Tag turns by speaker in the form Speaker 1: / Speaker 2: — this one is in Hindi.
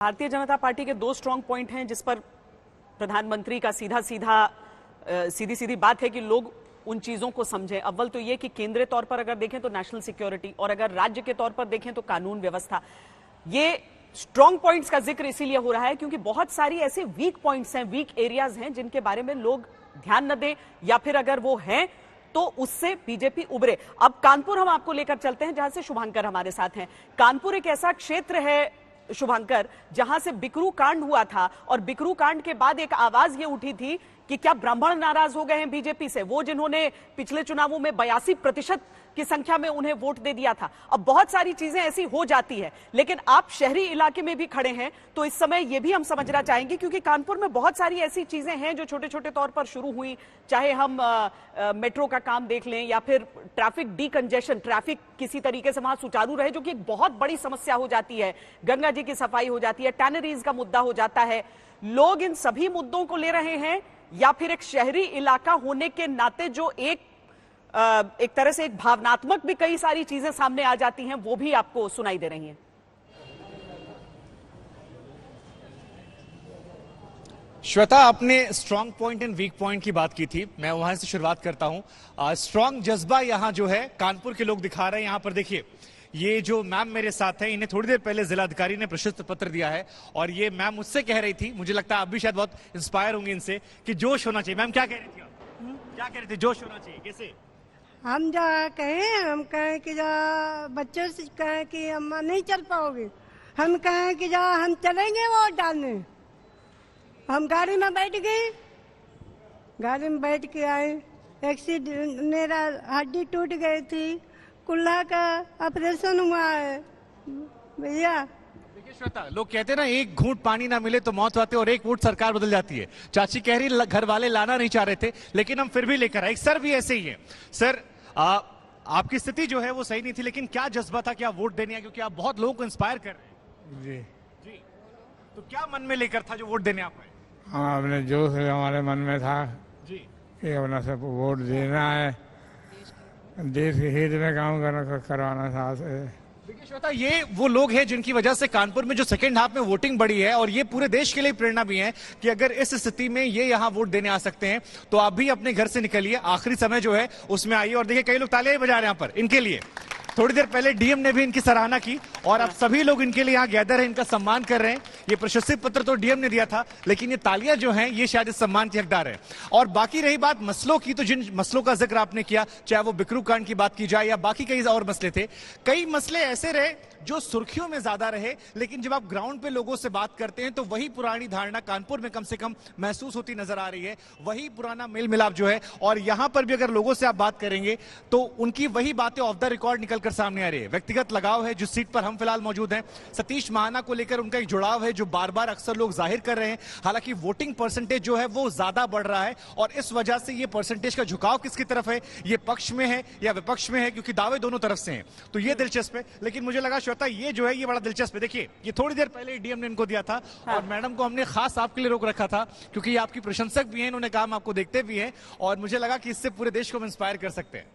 Speaker 1: भारतीय जनता पार्टी के दो स्ट्रांग पॉइंट हैं जिस पर प्रधानमंत्री का सीधी सीधी बात है कि लोग उन चीजों को समझें। अव्वल तो ये कि केंद्रीय तौर पर अगर देखें तो नेशनल सिक्योरिटी, और अगर राज्य के तौर पर देखें तो कानून व्यवस्था। ये स्ट्रांग पॉइंट्स का जिक्र इसीलिए हो रहा है क्योंकि बहुत सारी ऐसे वीक पॉइंट्स हैं, वीक एरियाज हैं जिनके बारे में लोग ध्यान न दें, या फिर अगर वो हैं तो उससे बीजेपी उबरे। अब कानपुर हम आपको लेकर चलते हैं जहां से शुभांकर हमारे साथ हैं। कानपुर एक ऐसा क्षेत्र है शुभांकर जहां से बिकरू कांड हुआ था, और बिकरू कांड के बाद एक आवाज ये उठी थी कि क्या ब्राह्मण नाराज हो गए हैं बीजेपी से, वो जिन्होंने पिछले चुनावों में 82% की संख्या में उन्हें वोट दे दिया था। अब बहुत सारी चीजें ऐसी हो जाती है, लेकिन आप शहरी इलाके में भी खड़े हैं तो इस समय ये भी हम समझना चाहेंगे क्योंकि कानपुर में बहुत सारी ऐसी चीजें हैं जो छोटे छोटे तौर पर शुरू हुई, चाहे हम मेट्रो का काम देख लें या फिर ट्रैफिक डीकंजेशन, ट्रैफिक किसी तरीके से वहां सुचारू रहे, जो कि एक बहुत बड़ी समस्या हो जाती है। गंगा जी की सफाई हो जाती है, टैनरीज का मुद्दा हो जाता है। लोग इन सभी मुद्दों को ले रहे हैं या फिर एक शहरी इलाका होने के नाते जो एक तरह से एक भावनात्मक भी कई सारी चीजें सामने आ जाती हैं, वो भी आपको सुनाई दे रही हैं।
Speaker 2: श्वेता, आपने strong point and weak point की बात की थी, मैं वहां से शुरुआत करता हूं। स्ट्रांग जज्बा यहां जो है कानपुर के लोग दिखा रहे हैं। यहां पर देखिए, ये जो मैम मेरे साथ है, इन्हें थोड़ी देर पहले जिला अधिकारी ने प्रशस्ति पत्र दिया है, और ये मैम मुझसे कह रही थी, मुझे लगता है आप भी शायद बहुत इंस्पायर होंगे इनसे, कि जोश होना चाहिए। मैम क्या कह रही थी आप? क्या कह रहे थे? जोश होना चाहिए कैसे?
Speaker 3: हम जो हम कहें कि जो बच्चों से कहें कि हम नहीं चल पाओगे, हम कहें कि जो हम चलेंगे वोट डालने। हम गाड़ी में बैठ गए, गाड़ी में बैठ के आए, एक्सीडेंट, मेरा हड्डी टूट गई थी, कुल्ला का ऑपरेशन हुआ है भैया।
Speaker 2: देखिए श्वेता, लोग कहते हैं ना, एक घूंट पानी ना मिले तो मौत आती है, और एक वोट सरकार बदल जाती है। चाची कह रही घर वाले लाना नहीं चाह रहे थे, लेकिन हम फिर भी लेकर आए। सर भी ऐसे ही है। सर, आपकी स्थिति जो है वो सही नहीं थी, लेकिन क्या जज्बा था कि आप वोट देने आए, क्योंकि आप बहुत लोगों को इंस्पायर कर रहे हैं। जी, तो क्या मन में लेकर था जो वोट देने आप आए?
Speaker 4: हाँ, अपने जोश हमारे मन में था
Speaker 2: जी
Speaker 4: कि अपना सब वोट देना है, देश के हित में काम करवाना था।
Speaker 2: देखिए श्वेता, ये वो लोग हैं जिनकी वजह से कानपुर में जो सेकेंड हाफ में वोटिंग बढ़ी है, और ये पूरे देश के लिए प्रेरणा भी है कि अगर इस स्थिति में ये यहाँ वोट देने आ सकते हैं तो आप भी अपने घर से निकलिए, आखिरी समय जो है उसमें आइए। और देखिए, कई लोग तालियां बजा रहे हैं यहाँ पर इनके लिए। थोड़ी देर पहले डीएम ने भी इनकी सराहना की, और अब सभी लोग इनके लिए यहाँ गैदर हैं, इनका सम्मान कर रहे हैं। ये प्रशस्ति पत्र तो डीएम ने दिया था, लेकिन ये तालियां जो हैं ये शायद इस सम्मान के हकदार है। और बाकी रही बात मसलों की, तो जिन मसलों का जिक्र आपने किया, चाहे वो बिकरू कांड की बात की जाए या बाकी कई और मसले थे, कई मसले ऐसे रहे जो सुर्खियों में ज्यादा रहे, लेकिन जब आप ग्राउंड पे लोगों से बात करते हैं तो वही पुरानी धारणा कानपुर में कम से कम महसूस होती नजर आ रही है, वही पुराना मेल मिलाप जो है। और यहां पर भी अगर लोगों से आप बात करेंगे तो उनकी वही बातें ऑफ द रिकॉर्ड निकलकर सामने आ रही है। व्यक्तिगत लगाव है, जिस सीट पर हम फिलहाल मौजूद हैं, सतीश महाना को लेकर उनका एक जुड़ाव है जो बार बार अक्सर लोग जाहिर कर रहे हैं। हालांकि वोटिंग परसेंटेज जो है वो ज्यादा बढ़ रहा है, और इस वजह से ये परसेंटेज का झुकाव किसकी तरफ है, ये पक्ष में है या विपक्ष में है, क्योंकि दावे दोनों तरफ से हैं। तो ये दिलचस्प है। लेकिन मुझे लगा श्वेता, ये जो है ये बड़ा दिलचस्प है। देखिए, ये थोड़ी देर पहले डीएम ने इनको दिया था, और मैडम को हमने खास आपके लिए रोक रखा था क्योंकि ये आपकी प्रशंसक भी हैं, इन्होंने काम आपको देखते भी हैं, और मुझे लगा कि इससे पूरे देश को हम इंस्पायर कर सकते हैं।